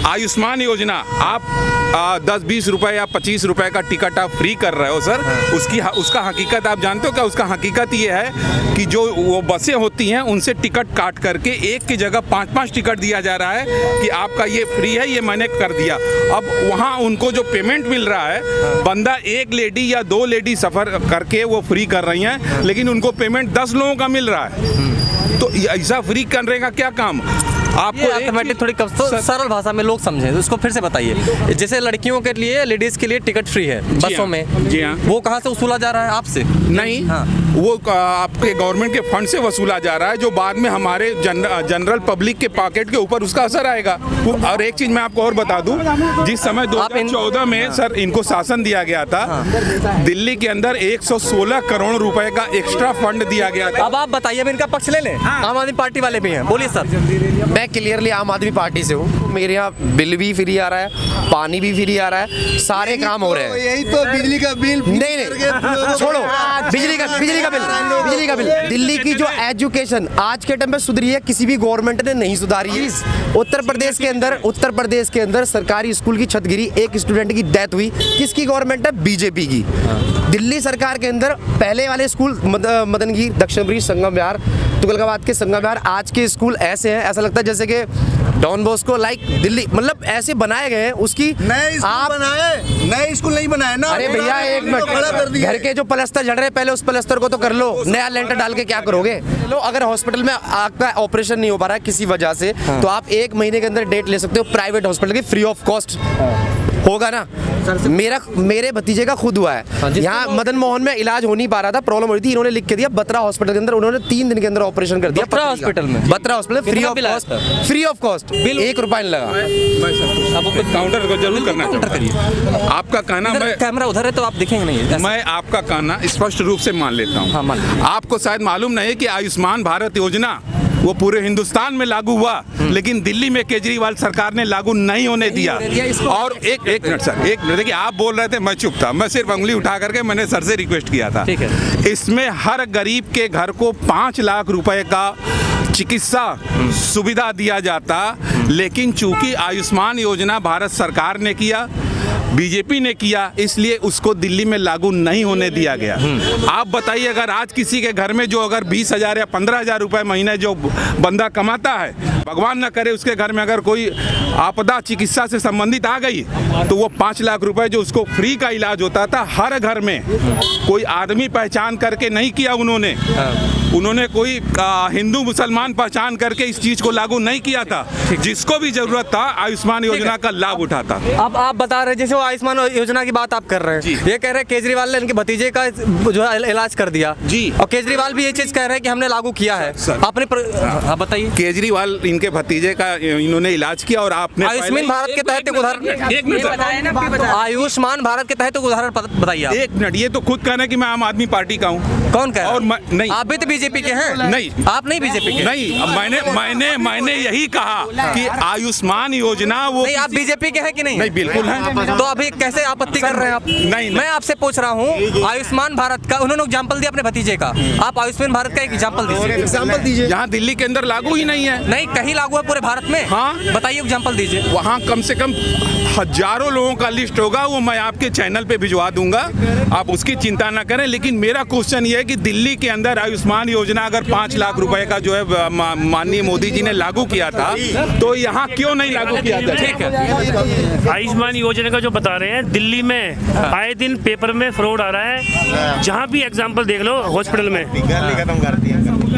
आयुष्मान योजना आप 10-20 रुपए या 25 रुपए का टिकट आप फ्री कर रहे हो सर। उसका हकीकत आप जानते हो क्या? उसका हकीकत ये है कि जो वो बसें होती हैं उनसे टिकट काट करके एक की जगह 5-5 टिकट दिया जा रहा है कि आपका ये फ्री है, ये मैंने कर दिया। अब वहाँ उनको जो पेमेंट मिल रहा है, बंदा एक लेडी या 2 लेडी सफ़र करके वो फ्री कर रही हैं, लेकिन उनको पेमेंट 10 लोगों का मिल रहा है। तो ऐसा फ्री करने का क्या काम? आपको अर्थमेटिक थोड़ी सरल भाषा में लोग समझें, तो उसको फिर से बताइए। जैसे लड़कियों के लिए, लेडीज के लिए टिकट फ्री है बसों में, जी हाँ, वो कहाँ से वसूला जा रहा है? आपसे नहीं, हाँ, वो आपके गवर्नमेंट के फंड से वसूला जा रहा है, जो बाद में हमारे जनरल पब्लिक के पॉकेट के ऊपर उसका असर आएगा। और एक चीज मैं आपको और बता दूं, जिस समय 2014 में सर इनको शासन दिया गया था, दिल्ली के अंदर 116 करोड़ रुपए का एक्स्ट्रा फंड दिया गया था। अब आप बताइए, अब इनका पक्ष ले लें। आम आदमी पार्टी वाले भी हैं, बोलिए सर। मैं क्लियरली आम आदमी पार्टी से हूँ। मेरे यहाँ बिल भी फ्री आ रहा है, पानी भी फ्री आ रहा है, सारे काम हो रहे हैं। यही तो बिजली का बिल नहीं छोड़ो, बिजली का बिल। दिल्ली की जो एजुकेशन आज के टाइम पे सुधरी है, किसी भी गवर्नमेंट ने नहीं सुधारी है। उत्तर प्रदेश के अंदर सरकारी स्कूल की छत गिरी, एक स्टूडेंट की डेथ हुई, किसकी गवर्नमेंट है? बीजेपी की। दिल्ली सरकार के अंदर पहले वाले स्कूल मदनगीर, दक्षिणपुरी, संगम विहार, तुगलकाबाद के संगम विहार, आज के स्कूल ऐसे हैं, ऐसा लगता है जैसे कि डॉन बॉस्को लाइक दिल्ली, मतलब ऐसे बनाए गए हैं। उसकी नए स्कूल नहीं बनाए ना। अरे भैया एक मिनट, घर के जो प्लास्टर झड़ रहे, पहले उस प्लास्टर को तो कर लो, नया लेंटर डाल के क्या करोगे? लो, अगर हॉस्पिटल में आपका ऑपरेशन नहीं हो पा रहा है किसी वजह से, तो आप 1 महीने के अंदर डेट ले सकते हो प्राइवेट हॉस्पिटल की, फ्री ऑफ कॉस्ट होगा ना। मेरे भतीजे का खुद हुआ है, यहाँ मदन मोहन में इलाज हो नहीं पा रहा था, प्रॉब्लम हो रही थी, इन्होंने लिख के दिया बत्रा हॉस्पिटल के अंदर, उन्होंने 3 दिन के अंदर ऑपरेशन कर दिया। Batra hospital free of cost, bill 1 रुपया नहीं लगा। आपको काउंटर को जरूर करना चाहिए। आपका कहना, मैं कैमरा उधर है तो आप दिखेंगे नहीं। मैं आपका कहना स्पष्ट रूप से मान लेता हूँ। आपको शायद मालूम नहीं है कि आयुष्मान भारत योजना वो पूरे हिंदुस्तान में लागू हुआ, लेकिन दिल्ली में केजरीवाल सरकार ने लागू नहीं होने दिया। और एक मिनट सर, एक मिनट, देखिए आप बोल रहे थे, मैं चुप था, मैं सिर्फ उंगली उठा करके मैंने सर से रिक्वेस्ट किया था। ठीक है। इसमें हर गरीब के घर को 5 लाख रुपए का चिकित्सा सुविधा दिया जाता, लेकिन चूंकि आयुष्मान योजना भारत सरकार ने किया, बीजेपी ने किया, इसलिए उसको दिल्ली में लागू नहीं होने दिया गया। आप बताइए, अगर आज किसी के घर में जो अगर 20,000 या 15,000 रुपए महीने जो बंदा कमाता है, भगवान न करे उसके घर में अगर कोई आपदा चिकित्सा से संबंधित आ गई, तो वो 5 लाख रुपए जो उसको फ्री का इलाज होता था हर घर में, कोई आदमी पहचान करके नहीं किया उन्होंने कोई हिंदू मुसलमान पहचान करके इस चीज को लागू नहीं किया था। जिसको भी जरूरत था आयुष्मान योजना का लाभ उठाता। अब आप बता रहे, जैसे वो आयुष्मान योजना की बात आप कर रहे हैं, ये कह रहे हैं केजरीवाल ने इनके भतीजे का जो है इलाज कर दिया जी, और केजरीवाल भी ये चीज कह रहे हैं कि हमने लागू किया है। आपने बताइए, केजरीवाल इनके भतीजे का इन्होंने इलाज किया और आपने आयुष्मान भारत के तहत उदाहरण, आयुष्मान भारत के तहत उदाहरण बताइए। एक मिनट, ये तो खुद कहना कि मैं आम आदमी पार्टी का हूँ। कौन कह? और नहीं, आप भी तो बीजेपी के हैं। नहीं, आप नहीं बीजेपी के? नहीं, मैंने यही कहा कि आयुष्मान योजना वो नहीं, आप बीजेपी के हैं कि नहीं? नहीं, बिल्कुल है। तो अभी कैसे आपत्ति कर रहे हैं आप? नहीं, मैं आपसे पूछ रहा हूँ, आयुष्मान भारत का उन्होंने एग्जाम्पल दिया अपने भतीजे का, आप आयुष्मान भारत का एग्जाम्पल दीजिए। यहाँ दिल्ली के अंदर लागू ही नहीं है। नहीं, कहीं लागू है पूरे भारत में? हाँ, बताइए, एग्जाम्पल दीजिए। वहाँ कम से कम हजारों लोगों का लिस्ट होगा, वो मैं आपके चैनल पे भिजवा दूंगा, आप उसकी चिंता ना करें। लेकिन मेरा क्वेश्चन ये है कि दिल्ली के अंदर आयुष्मान योजना अगर 5 लाख रुपए का जो है माननीय मोदी जी ने लागू किया था, तो यहाँ क्यों नहीं लागू किया था? ठीक है, आयुष्मान योजना का जो बता रहे हैं, दिल्ली में आए दिन पेपर में फ्रॉड आ रहा है। जहाँ भी एग्जाम्पल देख लो, हॉस्पिटल में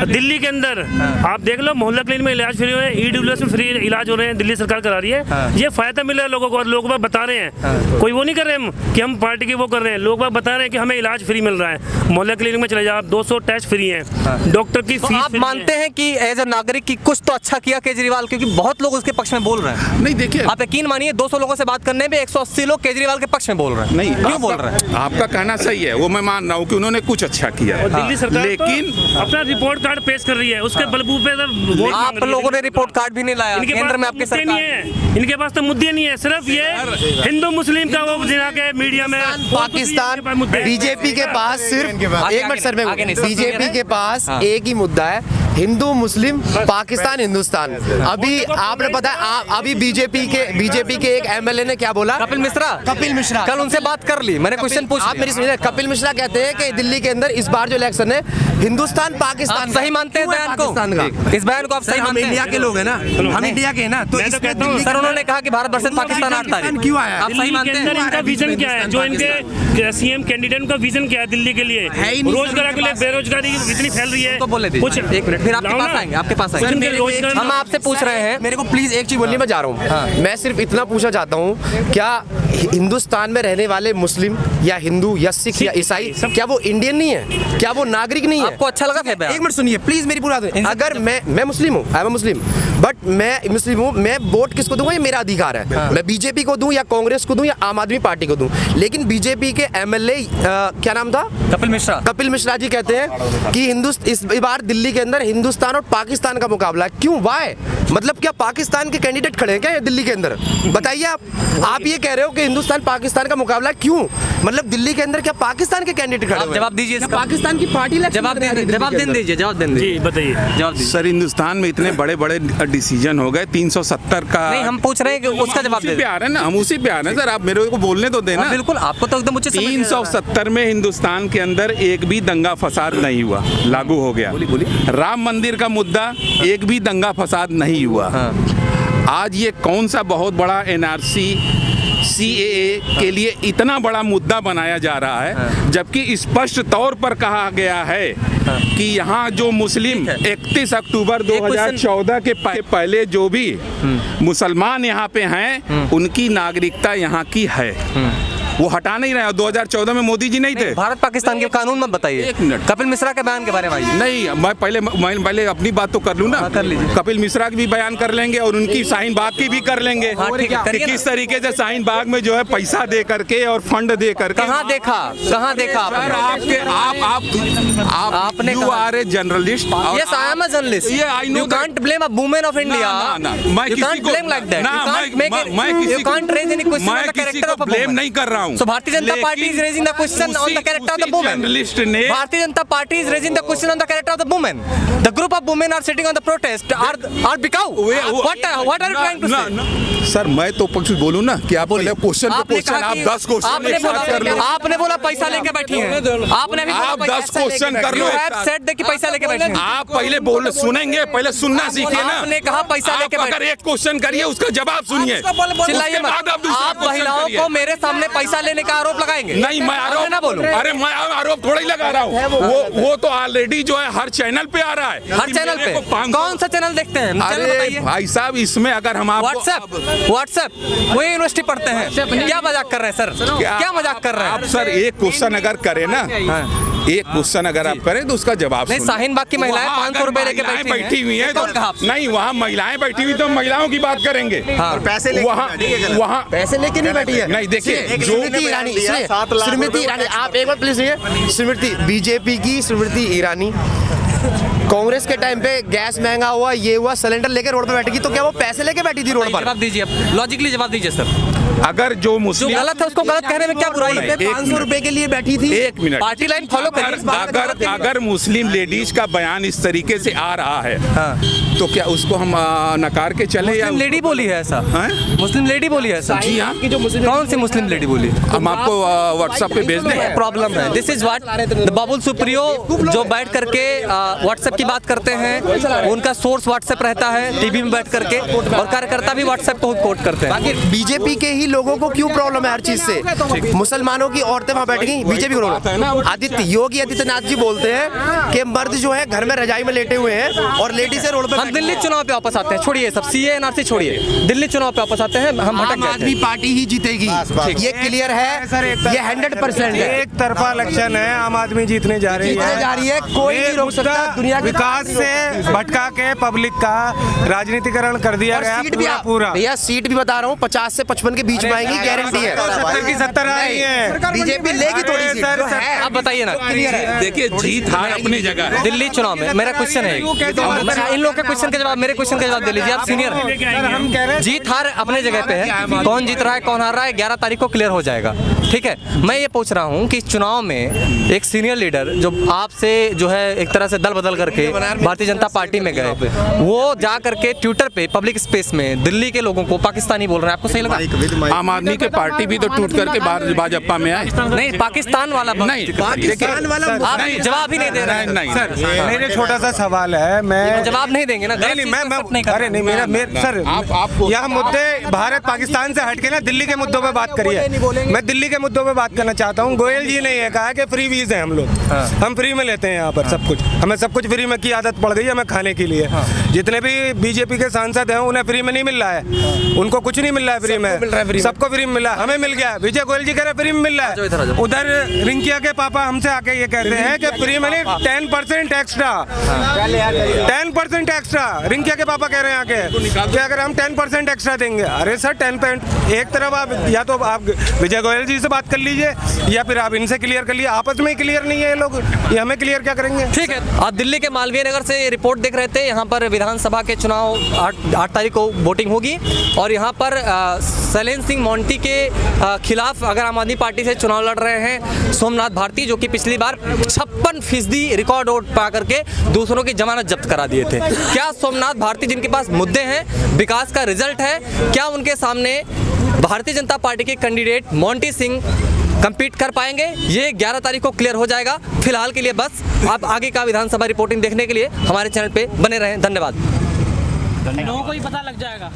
दिल्ली के अंदर आप देख लो, मोहल्ला क्लिनिक में इलाज फ्री है, EWS में फ्री इलाज हो रहे हैं, दिल्ली सरकार करा रही है। ये फायदा मिल रहा है लोगों को, और लोग बाग बता रहे हैं, कोई वो नहीं कर रहे हम कि हम पार्टी की वो कर रहे हैं, लोग बाग बता रहे हैं कि हमें इलाज फ्री मिल रहा है। मोहल्ला क्लिनिक में चले जाओ, 200 टेस्ट फ्री है, डॉक्टर की फीस। आप मानते हैं कि एज ए नागरिक की कुछ तो अच्छा किया केजरीवाल, क्योंकि बहुत लोग उसके पक्ष में बोल रहे हैं? नहीं, देखिए, आप यकीन मानिए, 200 लोगों से बात करने में 180 लोग केजरीवाल के पक्ष में बोल रहे हैं। नहीं, क्यों बोल रहे हैं? आपका कहना सही है, वो मैं मान रहा हूँ कि उन्होंने कुछ अच्छा किया, दिल्ली सरकार लेकिन अपना रिपोर्ट कार्ड पेश कर रही है, उसके बलबूते पर आप लोगों ने रिपोर्ट कार्ड भी नहीं लाया। केंद्र में आपके सरकार नहीं है, इनके पास तो मुद्दे नहीं है, सिर्फ ये हिंदू मुस्लिम का वो के मीडिया में पाकिस्तान बीजेपी के पास सिर्फ एक मिनट सर, में बीजेपी के पास एक ही मुद्दा है, हिंदू मुस्लिम पाकिस्तान हिंदुस्तान। अभी आपने पता है अभी बीजेपी के एक एमएलए ने क्या बोला? कपिल मिश्रा कल उनसे बात कर ली, मैंने क्वेश्चन पूछ आप मेरी सुनिए। कपिल मिश्रा कहते हैं कि दिल्ली के अंदर इस बार जो इलेक्शन है हिंदुस्तान पाकिस्तान आप सही मानते हैं इस बयान को? पाकिस्तान का इस बयान को आप सही हम मानते इंडिया हैं? के लोग हैं ना, हम इंडिया के हैं ना, तो मैं तो इसमें कहता हूँ, दिल्ली सर उन्होंने कहा कि भारत वर्सेस पाकिस्तान आता है, क्यों आया? आप सही दिल्ली के मानते अंदर हैं? इनका विजन क्या है? जो इनके सीएम कैंडिडेट का विजन क्या है दिल्ली के लिए? ही नहीं रोजगार के लिए बेरोजगारी इतनी फैल रही है। तो बोले दीजिए, कुछ एक मिनट, फिर आपके लाओ पास ना। आएंगे, आपके पास कुछ आएंगे। इनके रोजगार हम आपसे पूछ रहे हैं, मेरे को प्लीज एक चीज बोलनी, मैं जा रहा हूँ। मैं सिर्फ इतना पूछना चाहता हूँ, क्या हिंदुस्तान में रहने वाले मुस्लिम या हिंदू या सिख या ईसाई, क्या वो इंडियन नहीं है? क्या वो नागरिक नहीं है? आपको अच्छा लगा था बयान? एक मिनट सुनिए प्लीज, मेरी पूरा अगर मैं मुस्लिम हूँ, आई एम मुस्लिम, बट मैं मुस्लिम हूँ, मैं वोट किसको दूंगा ये मेरा अधिकार है। मैं बीजेपी को दूं या कांग्रेस को दूं या आम आदमी पार्टी को दूं, लेकिन बीजेपी के एमएलए क्या नाम था? कपिल मिश्रा जी कहते हैं कि इस बार दिल्ली के अंदर हिंदुस्तान और पाकिस्तान का मुकाबला है। क्यों? वाई? मतलब क्या पाकिस्तान के कैंडिडेट खड़े हैं क्या दिल्ली के अंदर? बताइए आप ये कह रहे हो कि हिंदुस्तान पाकिस्तान का मुकाबला है, क्यों? मतलब दिल्ली के अंदर क्या पाकिस्तान के कैंडिडेट खड़े हैं? जवाब दीजिए, पाकिस्तान की पार्टी जवाब दें दीजिए। जी बताइए। जवाब दीजिए। सर हिंदुस्तान में इतने बड़े बड़े डिसीजन हो गए, 370 का। नहीं, हम पूछ रहे हैं कि उसका जवाब दे। प्यार है ना, हम उसी पे आ रहे हैं सर, आप मेरे को बोलने तो देना। बिल्कुल, आपको तो एकदम उचित समझ में आ रहा है। 370 में हिंदुस्तान के अंदर एक भी दंगा फसाद नहीं हुआ, लागू हो गया। राम मंदिर का मुद्दा, एक भी दंगा फसाद नहीं हुआ। आज ये कौन सा बहुत बड़ा एनआरसी CAA के लिए इतना बड़ा मुद्दा बनाया जा रहा है, जबकि स्पष्ट तौर पर कहा गया है कि यहाँ जो मुस्लिम 31 अक्टूबर 2014 के पहले जो भी मुसलमान यहाँ पे हैं, उनकी नागरिकता यहाँ की है, वो हटा नहीं रहे। 2014 में मोदी जी नहीं थे। भारत पाकिस्तान के कानून मत बताइए, एक मिनट। कपिल मिश्रा के बयान के बारे में आइए। नहीं, मैं पहले अपनी बात तो कर लूँ ना। कर लीजिए। कपिल मिश्रा की भी बयान कर लेंगे और उनकी शाहीन बाग की भी कर लेंगे ठीक है, कि करिए किस तरीके से शाहीन बाग में जो है पैसा दे करके और फंड दे करके। कहाँ देखा सर, आपने? आपने you are a journalist. Yes, I am a journalist. Yeah, I know You can't blame a woman of India. मैं You किसी can't को blame like that. ना, You can't make it. You can't raise any question on the character of a blame woman. नहीं कर रहा हूँ। So Bharatiya Janata Party is raising the question on the character of the woman. Journalist ने Bharatiya Janata Party is raising the question on the character of the woman. The group of women are sitting on the protest. Are Bikau? What are you trying to say? Sir मैं तो कुछ बोलूँ ना कि आप बोले question पे आपने क्वेश्चन, कहा आप कि 10 क्वेश्चन एक साथ कर लो। आपने बोला पैसा लेके बैठी हैं। आपने भी आप 10 क्वेश्चन कर लो You एक have साथ। said कि पैसा लेके बैठी हैं। आप पहले बोल सुनेंगे, पहले सुनना सीखिए ना। आपने कहा पैसा लेके आप अगर एक क्वेश्चन करिए उसका जवाब सुनिए, चिल्लाइए उसके बाद मत। दूसरा आप क्वेश्चन महिलाओं करिए। को मेरे सामने पैसा लेने का आरोप लगाएंगे? नहीं, मैं आरोप ना बोलूं। अरे मैं आरोप थोड़ा ही लगा रहा हूँ। वो तो ऑलरेडी जो है हर चैनल पे आ रहा है। हर चैनल पे? कौन सा चैनल देखते हैं? चैनल अरे बताइए। भाई साहब, इसमें अगर हम व्हाट्सएप वही यूनिवर्सिटी पढ़ते हैं। क्या मजाक कर रहे हैं सर? क्या मजाक कर रहे हैं आप? सर एक क्वेश्चन अगर करें ना, एक क्वेश्चन अगर आप करें तो उसका जवाब नहीं, सुनिए। शाहीन बाग की महिलाएं वहाँ 500 रुपए लेके महिलाएं बैठी बैठी हुई हैं, कौन कहा आपसे? नहीं वहाँ महिलाएं बैठी हुई तो महिलाओं की बात करेंगे। पैसे लेके वहाँ पैसे लेके नहीं बैठी है। नहीं, देखिए जो स्मृति ईरानी, स्मृति ईरानी, आप एक बार प्लीज सुनिए। स्मृति, बीजेपी की स्मृति ईरानी कांग्रेस के टाइम पे गैस महंगा हुआ, ये हुआ, सिलेंडर लेके रोड पे बैठी, तो क्या वो पैसे लेके बैठी थी रोड पर? जवाब दीजिए, लॉजिकली जवाब दीजिए सर। अगर जो जो मुस्लिम गलत है उसको गलत कहने में क्या बुराई है? 500 रुपए के लिए बैठी थी। एक मिनट, पार्टी लाइन फॉलो करिए। अगर मुस्लिम लेडीज का बयान इस तरीके से आ रहा है, तो क्या उसको हम नकार के चले या मुस्लिम लेडी बोली है ऐसा? मुस्लिम लेडी बोली है ऐसा? जी हाँ। कौन सी मुस्लिम लेडी बोली? हम आपको व्हाट्सएप पे भेज दें। प्रॉब्लम है, this is what Babul Supriyo जो बैठ करके व्हाट्सएप की बात करते हैं, उनका सोर्स व्हाट्सएप रहता है, टीवी में बैठ करके, और कार्यकर्ता भी व्हाट्सएप को कोट करते हैं। बाकी बीजेपी के ही लोगों को क्यों प्रॉब्लम है हर चीज से? मुसलमानों की औरतें वहां बैठ गई, बीजेपी को योगी आदित्यनाथ जी बोलते हैं कि मर्द जो है घर में रजाई में लेटे हुए हैं और लेडीज रोड पे। हम दिल्ली चुनाव पे वापस आते हैं, छोड़िए सब CAA NRC छोड़िए, दिल्ली चुनाव पे वापस आते हैं। हम आम आदमी पार्टी ही जीतेगी, ये क्लियर है, ये 100% है। एक तरफा इलेक्शन है, आम आदमी जीतने जा रही है। कोई नहीं रोक सकता। दुनिया के विकास से भटका के पब्लिक का राजनीतिकरण कर दिया और गया सीट भी पूरा। भैया सीट भी बता रहा हूँ 50 से 55 के बीच जीत पाएंगी, गारंटी है। 70 की 70 आ रही है, बीजेपी लेगी थोड़ी सी जो है। आप बताइए ना, देखिए जीत हार अपनी जगह है। दिल्ली चुनाव में मेरा क्वेश्चन है, इन लोगों के क्वेश्चन के जवाब, मेरे क्वेश्चन का जवाब दे लीजिए, आप सीनियर हैं। जीत हार अपने जगह पे है, कौन जीत रहा है कौन हार रहा है 11 तारीख को क्लियर हो जाएगा, ठीक है। मैं ये पूछ रहा हूँ कि चुनाव में एक सीनियर लीडर जो आपसे जो है एक तरह से दल बदल करके भारतीय जनता पार्टी में गए, वो जा करके ट्विटर पे पब्लिक स्पेस में दिल्ली के लोगों को पाकिस्तानी बोल रहे हैं, आपको सही लगा? आम आदमी के पार्टी भी तो टूट करके भाजपा में आए। नहीं, पाकिस्तान वाला नहीं, पाकिस्तान वाला आप जवाब ही नहीं दे रहे हैं। नहीं सर मेरे छोटा सा सवाल है, मैं जवाब नहीं देंगे ना? नहीं मैं अरे नहीं मेरा सर यहाँ मुद्दे भारत पाकिस्तान से हटके ना दिल्ली के मुद्दों पे बात करिए। मैं दिल्ली के मुद्दों पे बात करना चाहता हूँ। गोयल जी ने ये कहा कि फ्री वीज है, हम लोग हम फ्री में लेते हैं यहाँ पर सब कुछ, हमें सब कुछ फ्री में की आदत पड़ गई है हमें खाने के लिए। जितने भी बीजेपी के सांसद हैं उन्हें फ्री में नहीं मिल रहा है, उनको कुछ नहीं मिल रहा है फ्री में, सबको फ्री में मिला, हमें मिल गया। विजय गोयल जी कह रहे फ्री में मिल रहा है, उधर रिंकिया के पापा हमसे आके ये कहते हैं कि फ्री में नहीं 10% एक्स्ट्रा, 10% एक्स्ट्रा। रिंकिया के पापा कह रहे हैं आके कि अगर हम 10% एक्स्ट्रा देंगे। अरे सर 10%, एक तरफ आप या तो आप विजय गोयल जी से बात कर लीजिए या फिर आप इनसे क्लियर कर लीजिए, आपस में क्लियर नहीं है ये लोग, ये हमें क्लियर क्या करेंगे? ठीक है, आप दिल्ली के मालवीय नगर से रिपोर्ट देख रहे थे। यहाँ पर विधानसभा के चुनाव 8 तारीख को वोटिंग होगी और यहाँ पर शैलेंद्र सिंह मोंटी के खिलाफ अगर आम आदमी पार्टी से चुनाव लड़ रहे हैं सोमनाथ भारती, जो कि पिछली बार 56% रिकॉर्ड वोट पा करके दूसरों की जमानत जब्त करा दिए थे। क्या सोमनाथ भारती जिनके पास मुद्दे हैं, विकास का रिजल्ट है, क्या उनके सामने भारतीय जनता पार्टी के कैंडिडेट मोंटी सिंह compete कर पाएंगे? ये 11 तारीख को क्लियर हो जाएगा। फिलहाल के लिए बस आप आगे का विधानसभा रिपोर्टिंग देखने के लिए हमारे चैनल पे बने रहें। धन्यवाद। लोगों को ही पता लग जाएगा।